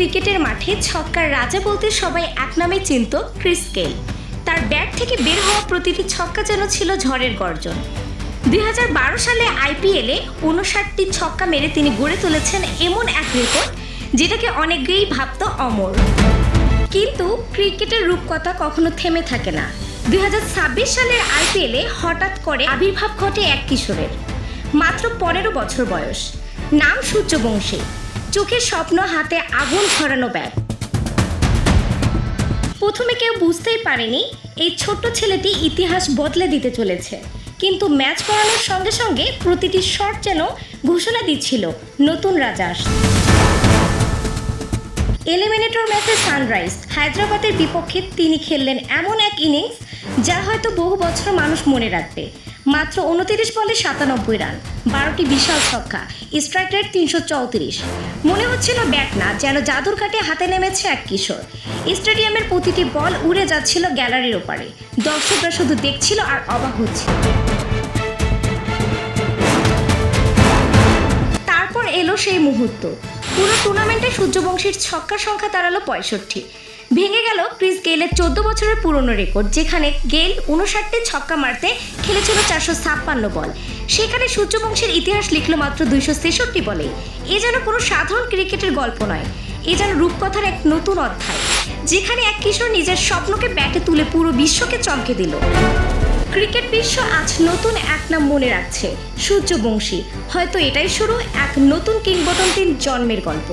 ক্রিকেটের মাঠে ছক্কার রাজা বলতে সবাই এক নামে চিনত ক্রিস গেইল। তার ব্যাট থেকে বের হওয়া প্রতিটি ছক্কা যেন ছিল ঝড়ের গর্জন। 2012 সালে আইপিএলে 59টি ছক্কা মেরে তিনি গড়ে তুলেছেন এমন এক রেকর্ড যেটাকে অনেকেই ভাবত অমর। কিন্তু ক্রিকেটের রূপকথা কখনো থেমে থাকে না। 2026 সালের আইপিএলে হঠাৎ করে আবির্ভাব ঘটে এক কিশোরের। মাত্র 15 বছর বয়স, নাম সূর্যবংশী, চোখের স্বপ্ন, হাতে আগুন ছড়ানো ব্যাট। প্রথমে কেউ বুঝতেই পারেনি এই ছোট্ট ছেলেটি ইতিহাস বদলে দিতে চলেছে, কিন্তু ম্যাচ করানোর সঙ্গে সঙ্গে প্রতিটি শট যেন ঘোষণা দিচ্ছিল নতুন রাজা আসছে। এলিমিনেটর ম্যাচে সানরাইজ হায়দ্রাবাদের বিপক্ষে তিনি খেললেন এমন এক ইনিংস যা হয়তো বহু বছর মানুষ মনে রাখবে। মাত্র 29 বলে 97 রান, 12টি বিশাল ছক্কা, স্ট্রাইক রেট 334। মনে হচ্ছিল ব্যাট না, যেন জাদুর কাঠে হাতে নেমেছে এক কিশোর। স্টেডিয়ামের প্রতিটি বল উড়ে যাচ্ছিল গ্যালারির ওপারে। দর্শকরা শুধু দেখছিল আর অবাক হচ্ছিল। তারপর এলো সেই মুহূর্ত। পুরো টুর্নামেন্টে সূর্যবংশীর ছক্কার সংখ্যা দাঁড়ালো 65। ভেঙে গেল ক্রিস গেইলের 14 বছরের পুরনো রেকর্ড, যেখানে গেইল 59টি ছক্কা মারতে খেলেছিল 456 বল। সেখানে সূর্যবংশীর ইতিহাস লিখল মাত্র 263 বলে। এ যেন কোনো সাধারণ ক্রিকেটের গল্প নয়, এ যেন রূপকথার এক নতুন অধ্যায়, যেখানে এক কিশোর নিজের স্বপ্নকে ব্যাটে তুলে পুরো বিশ্বকে চমকে দিল। ক্রিকেট বিশ্ব আজ নতুন এক নাম মনে রাখছে, সূর্যবংশী। হয়তো এটাই শুরু এক নতুন কিংবদন্তির জন্মের গল্প।